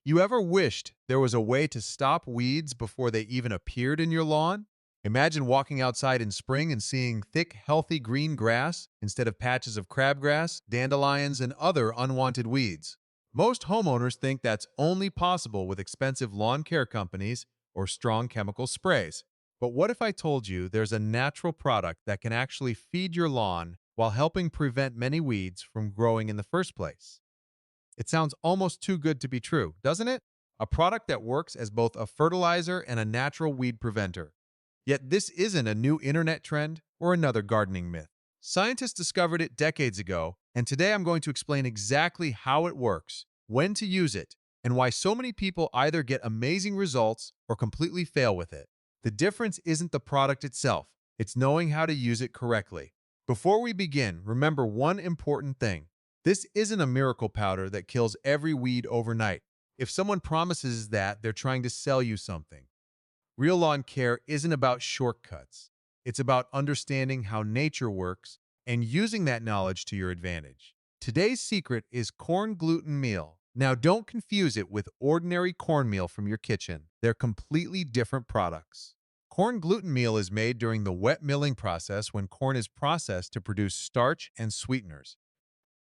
You ever wished there was a way to stop weeds before they even appeared in your lawn? Imagine walking outside in spring and seeing thick, healthy green grass instead of patches of crabgrass, dandelions, and other unwanted weeds. Most homeowners think that's only possible with expensive lawn care companies or strong chemical sprays. But what if I told you there's a natural product that can actually feed your lawn while helping prevent many weeds from growing in the first place? It sounds almost too good to be true, doesn't it? A product that works as both a fertilizer and a natural weed preventer. Yet this isn't a new internet trend or another gardening myth. Scientists discovered it decades ago, and today I'm going to explain exactly how it works, when to use it, and why so many people either get amazing results or completely fail with it. The difference isn't the product itself, it's knowing how to use it correctly. Before we begin, remember one important thing. This isn't a miracle powder that kills every weed overnight. If someone promises that, they're trying to sell you something. Real lawn care isn't about shortcuts. It's about understanding how nature works and using that knowledge to your advantage. Today's secret is corn gluten meal. Now, don't confuse it with ordinary cornmeal from your kitchen. They're completely different products. Corn gluten meal is made during the wet milling process when corn is processed to produce starch and sweeteners.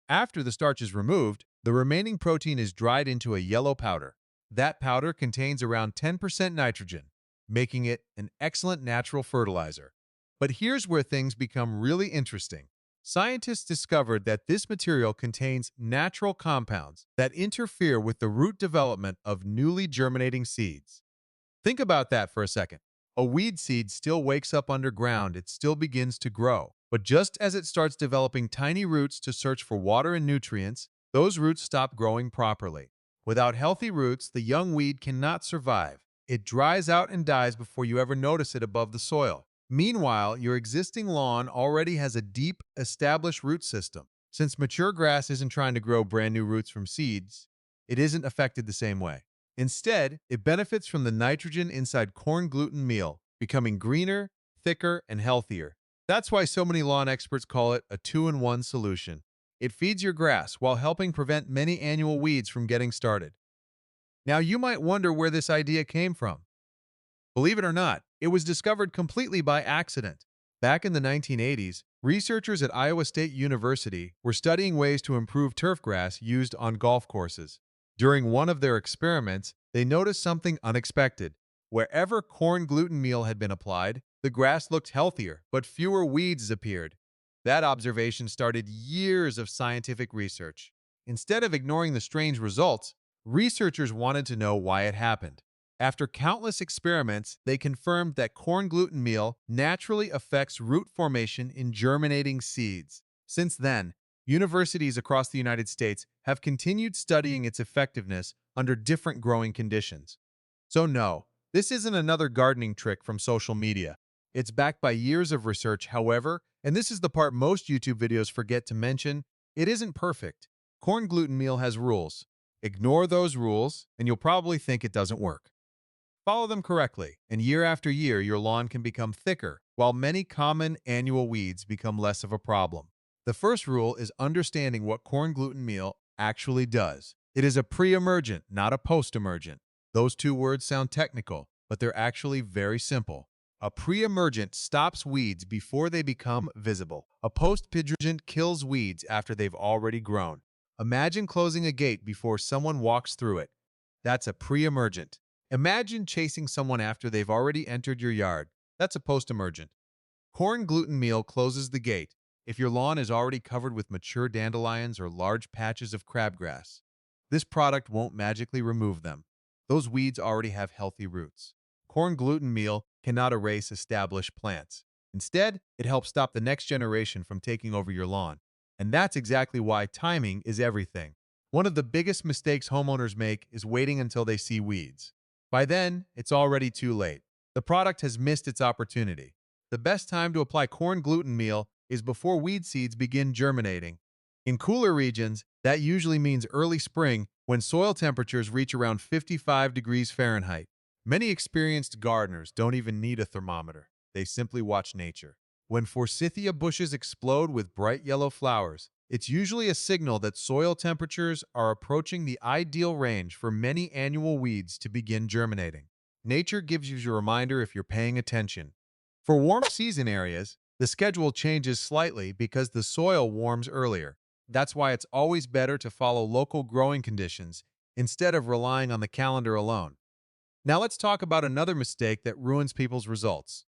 After the starch is removed, the remaining protein is dried into a yellow powder. That powder contains around 10% nitrogen, making it an excellent natural fertilizer. But here's where things become really interesting. Scientists discovered that this material contains natural compounds that interfere with the root development of newly germinating seeds. Think about that for a second. A weed seed still wakes up underground, it still begins to grow. But just as it starts developing tiny roots to search for water and nutrients, those roots stop growing properly. Without healthy roots, the young weed cannot survive. It dries out and dies before you ever notice it above the soil. Meanwhile, your existing lawn already has a deep, established root system. Since mature grass isn't trying to grow brand new roots from seeds, it isn't affected the same way. Instead, it benefits from the nitrogen inside corn gluten meal, becoming greener, thicker, and healthier. That's why so many lawn experts call it a two-in-one solution. It feeds your grass while helping prevent many annual weeds from getting started. Now, you might wonder where this idea came from. Believe it or not, it was discovered completely by accident. Back in the 1980s, researchers at Iowa State University were studying ways to improve turf grass used on golf courses. During one of their experiments, they noticed something unexpected. Wherever corn gluten meal had been applied, the grass looked healthier, but fewer weeds appeared. That observation started years of scientific research. Instead of ignoring the strange results, researchers wanted to know why it happened. After countless experiments, they confirmed that corn gluten meal naturally affects root formation in germinating seeds. Since then, universities across the United States have continued studying its effectiveness under different growing conditions. So no, this isn't another gardening trick from social media. It's backed by years of research, however, and this is the part most YouTube videos forget to mention, it isn't perfect. Corn gluten meal has rules. Ignore those rules, and you'll probably think it doesn't work. Follow them correctly, and year after year, your lawn can become thicker, while many common annual weeds become less of a problem. The first rule is understanding what corn gluten meal actually does. It is a pre-emergent, not a post-emergent. Those two words sound technical, but they're actually very simple. A pre-emergent stops weeds before they become visible. A post-emergent kills weeds after they've already grown. Imagine closing a gate before someone walks through it. That's a pre-emergent. Imagine chasing someone after they've already entered your yard. That's a post-emergent. Corn gluten meal closes the gate if your lawn is already covered with mature dandelions or large patches of crabgrass. This product won't magically remove them. Those weeds already have healthy roots. Corn gluten meal cannot erase established plants. Instead, it helps stop the next generation from taking over your lawn. And that's exactly why timing is everything. One of the biggest mistakes homeowners make is waiting until they see weeds. By then, it's already too late. The product has missed its opportunity. The best time to apply corn gluten meal is before weed seeds begin germinating. In cooler regions, that usually means early spring when soil temperatures reach around 55 degrees Fahrenheit. Many experienced gardeners don't even need a thermometer. They simply watch nature. When forsythia bushes explode with bright yellow flowers, It's usually a signal that soil temperatures are approaching the ideal range for many annual weeds to begin germinating. Nature gives you a reminder if you're paying attention. For warm season areas, the schedule changes slightly because the soil warms earlier. That's why it's always better to follow local growing conditions instead of relying on the calendar alone. Now let's talk about another mistake that ruins people's results: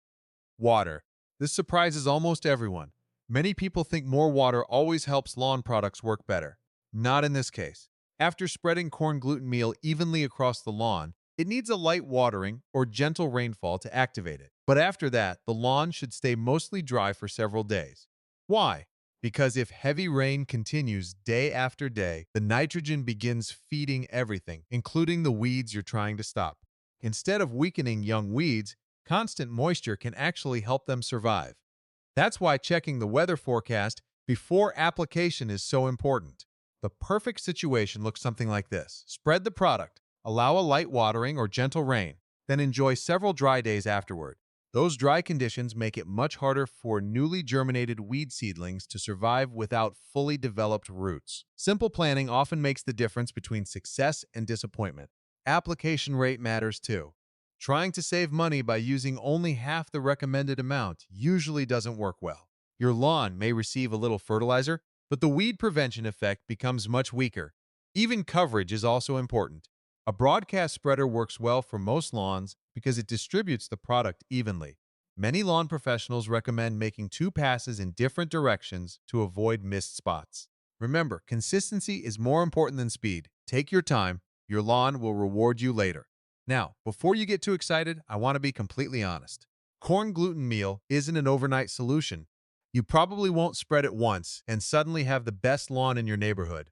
water. This surprises almost everyone. Many people think more water always helps lawn products work better. Not in this case. After spreading corn gluten meal evenly across the lawn, it needs a light watering or gentle rainfall to activate it. But after that, the lawn should stay mostly dry for several days. Why? Because if heavy rain continues day after day, the nitrogen begins feeding everything, including the weeds you're trying to stop. Instead of weakening young weeds, constant moisture can actually help them survive. That's why checking the weather forecast before application is so important. The perfect situation looks something like this. Spread the product, allow a light watering or gentle rain, then enjoy several dry days afterward. Those dry conditions make it much harder for newly germinated weed seedlings to survive without fully developed roots. Simple planning often makes the difference between success and disappointment. Application rate matters too. Trying to save money by using only half the recommended amount usually doesn't work well. Your lawn may receive a little fertilizer, but the weed prevention effect becomes much weaker. Even coverage is also important. A broadcast spreader works well for most lawns because it distributes the product evenly. Many lawn professionals recommend making 2 passes in different directions to avoid missed spots. Remember, consistency is more important than speed. Take your time. Your lawn will reward you later. Now, before you get too excited, I want to be completely honest. Corn gluten meal isn't an overnight solution. You probably won't spread it once and suddenly have the best lawn in your neighborhood.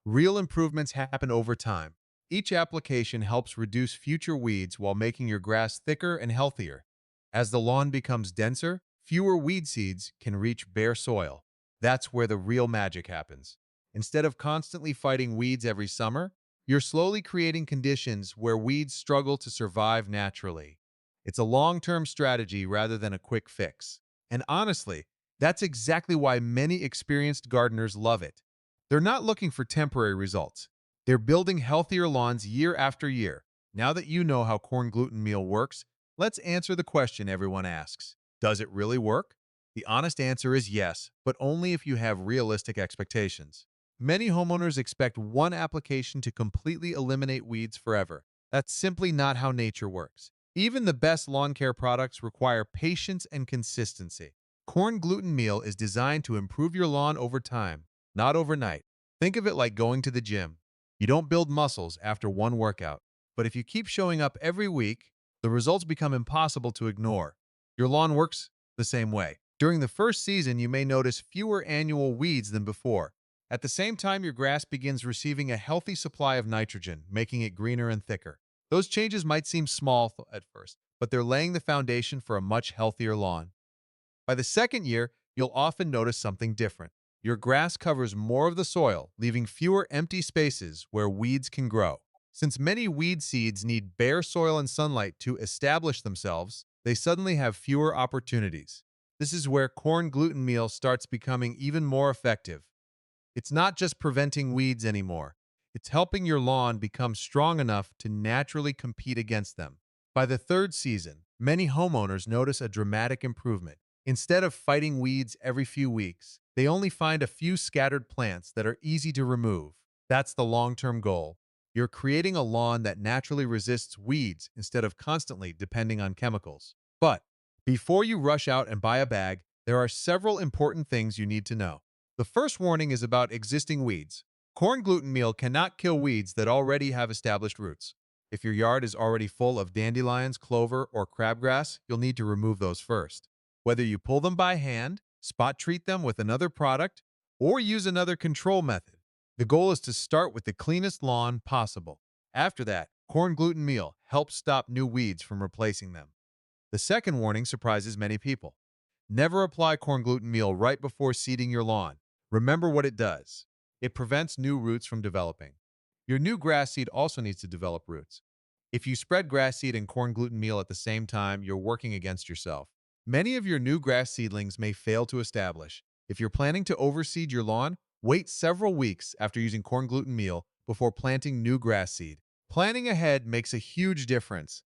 Real improvements happen over time. Each application helps reduce future weeds while making your grass thicker and healthier. As the lawn becomes denser, fewer weed seeds can reach bare soil. That's where the real magic happens. Instead of constantly fighting weeds every summer, you're slowly creating conditions where weeds struggle to survive naturally. It's a long-term strategy rather than a quick fix. And honestly, that's exactly why many experienced gardeners love it. They're not looking for temporary results. They're building healthier lawns year after year. Now that you know how corn gluten meal works, let's answer the question everyone asks. Does it really work? The honest answer is yes, but only if you have realistic expectations. Many homeowners expect one application to completely eliminate weeds forever. That's simply not how nature works. Even the best lawn care products require patience and consistency. Corn gluten meal is designed to improve your lawn over time, not overnight. Think of it like going to the gym. You don't build muscles after one workout, but if you keep showing up every week, the results become impossible to ignore. Your lawn works the same way. During the first season, you may notice fewer annual weeds than before. At the same time, your grass begins receiving a healthy supply of nitrogen, making it greener and thicker. Those changes might seem small at first, but they're laying the foundation for a much healthier lawn. By the second year, you'll often notice something different. Your grass covers more of the soil, leaving fewer empty spaces where weeds can grow. Since many weed seeds need bare soil and sunlight to establish themselves, they suddenly have fewer opportunities. This is where corn gluten meal starts becoming even more effective. It's not just preventing weeds anymore. It's helping your lawn become strong enough to naturally compete against them. By the third season, many homeowners notice a dramatic improvement. Instead of fighting weeds every few weeks, they only find a few scattered plants that are easy to remove. That's the long-term goal. You're creating a lawn that naturally resists weeds instead of constantly depending on chemicals. But before you rush out and buy a bag, there are several important things you need to know. The first warning is about existing weeds. Corn gluten meal cannot kill weeds that already have established roots. If your yard is already full of dandelions, clover, or crabgrass, you'll need to remove those first. Whether you pull them by hand, spot treat them with another product, or use another control method, the goal is to start with the cleanest lawn possible. After that, corn gluten meal helps stop new weeds from replacing them. The second warning surprises many people. Never apply corn gluten meal right before seeding your lawn. Remember what it does. It prevents new roots from developing. Your new grass seed also needs to develop roots. If you spread grass seed and corn gluten meal at the same time, you're working against yourself. Many of your new grass seedlings may fail to establish. If you're planning to overseed your lawn, Wait several weeks after using corn gluten meal before planting new grass seed. Planning ahead makes a huge difference.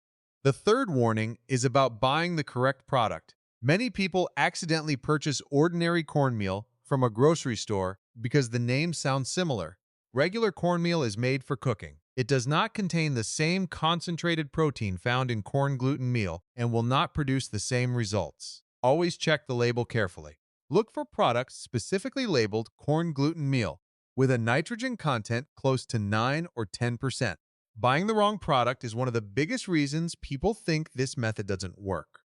The third warning is about buying the correct product. Many people accidentally purchase ordinary cornmeal from a grocery store because the name sounds similar. Regular cornmeal is made for cooking. It does not contain the same concentrated protein found in corn gluten meal and will not produce the same results. Always check the label carefully. Look for products specifically labeled corn gluten meal with a nitrogen content close to 9 or 10%. Buying the wrong product is one of the biggest reasons people think this method doesn't work.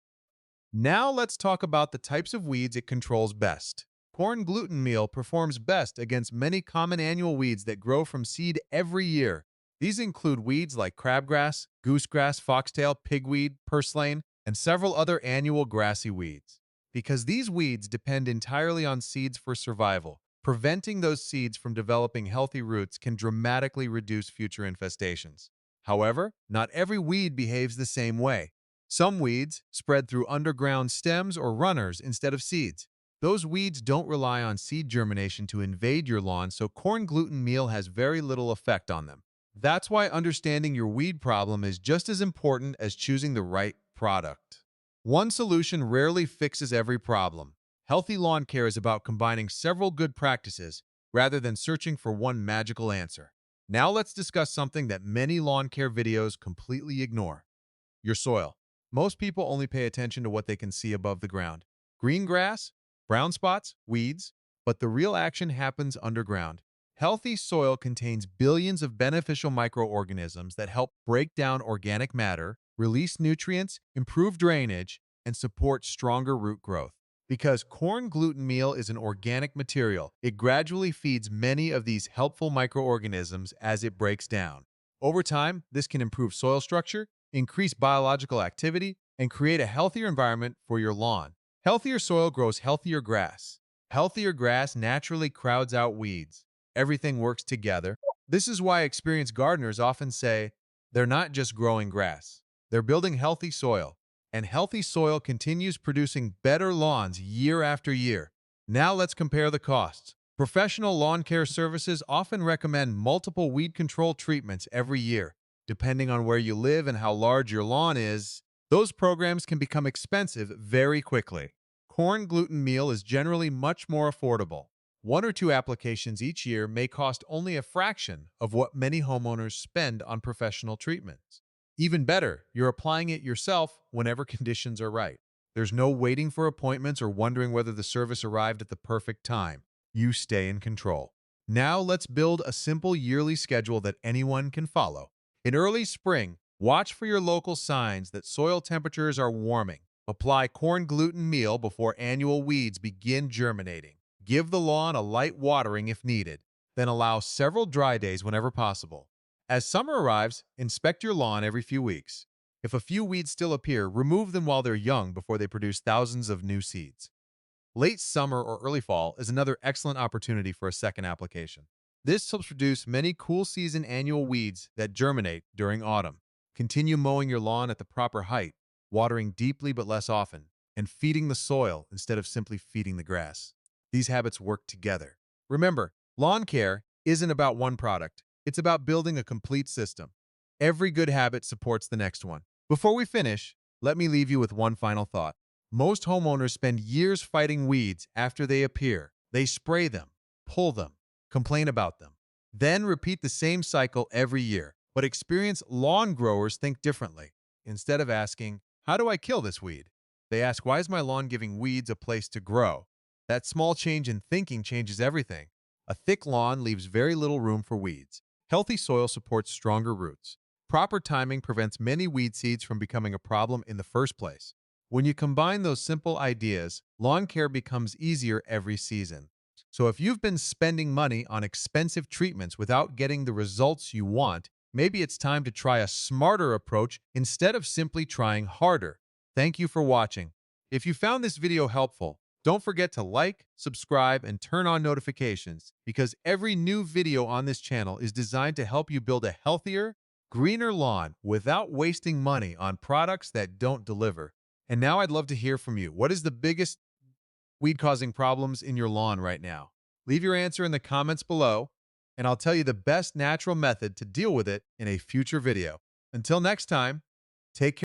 Now let's talk about the types of weeds it controls best. Corn gluten meal performs best against many common annual weeds that grow from seed every year. These include weeds like crabgrass, goosegrass, foxtail, pigweed, purslane, and several other annual grassy weeds. Because these weeds depend entirely on seeds for survival, preventing those seeds from developing healthy roots can dramatically reduce future infestations. However, not every weed behaves the same way. Some weeds spread through underground stems or runners instead of seeds. Those weeds don't rely on seed germination to invade your lawn, so corn gluten meal has very little effect on them. That's why understanding your weed problem is just as important as choosing the right product. One solution rarely fixes every problem. Healthy lawn care is about combining several good practices rather than searching for one magical answer. Now let's discuss something that many lawn care videos completely ignore: your soil. Most people only pay attention to what they can see above the ground: green grass, brown spots, weeds, but the real action happens underground. Healthy soil contains billions of beneficial microorganisms that help break down organic matter, release nutrients, improve drainage, and support stronger root growth. Because corn gluten meal is an organic material, it gradually feeds many of these helpful microorganisms as it breaks down. Over time, this can improve soil structure, increase biological activity, and create a healthier environment for your lawn. Healthier soil grows healthier grass. Healthier grass naturally crowds out weeds. Everything works together. This is why experienced gardeners often say they're not just growing grass, they're building healthy soil. And healthy soil continues producing better lawns year after year. Now let's compare the costs. Professional lawn care services often recommend multiple weed control treatments every year. Depending on where you live and how large your lawn is, those programs can become expensive very quickly. Corn gluten meal is generally much more affordable. One or two applications each year may cost only a fraction of what many homeowners spend on professional treatments. Even better, you're applying it yourself whenever conditions are right. There's no waiting for appointments or wondering whether the service arrived at the perfect time. You stay in control. Now let's build a simple yearly schedule that anyone can follow. In early spring, watch for your local signs that soil temperatures are warming. Apply corn gluten meal before annual weeds begin germinating. Give the lawn a light watering if needed. Then allow several dry days whenever possible. As summer arrives, inspect your lawn every few weeks. If a few weeds still appear, remove them while they're young before they produce thousands of new seeds. Late summer or early fall is another excellent opportunity for a second application. This helps reduce many cool season annual weeds that germinate during autumn. Continue mowing your lawn at the proper height, watering deeply but less often, and feeding the soil instead of simply feeding the grass. These habits work together. Remember, lawn care isn't about one product. It's about building a complete system. Every good habit supports the next one. Before we finish, let me leave you with one final thought. Most homeowners spend years fighting weeds after they appear. They spray them, pull them, complain about them, then repeat the same cycle every year. But experienced lawn growers think differently. Instead of asking, "How do I kill this weed?" they ask, "Why is my lawn giving weeds a place to grow?" That small change in thinking changes everything. A thick lawn leaves very little room for weeds. Healthy soil supports stronger roots. Proper timing prevents many weed seeds from becoming a problem in the first place. When you combine those simple ideas, lawn care becomes easier every season. So if you've been spending money on expensive treatments without getting the results you want, maybe it's time to try a smarter approach instead of simply trying harder. Thank you for watching. If you found this video helpful, don't forget to like, subscribe, and turn on notifications, because every new video on this channel is designed to help you build a healthier, greener lawn without wasting money on products that don't deliver. And now I'd love to hear from you. What is the biggest weed-causing problems in your lawn right now? Leave your answer in the comments below, and I'll tell you the best natural method to deal with it in a future video. Until next time, take care.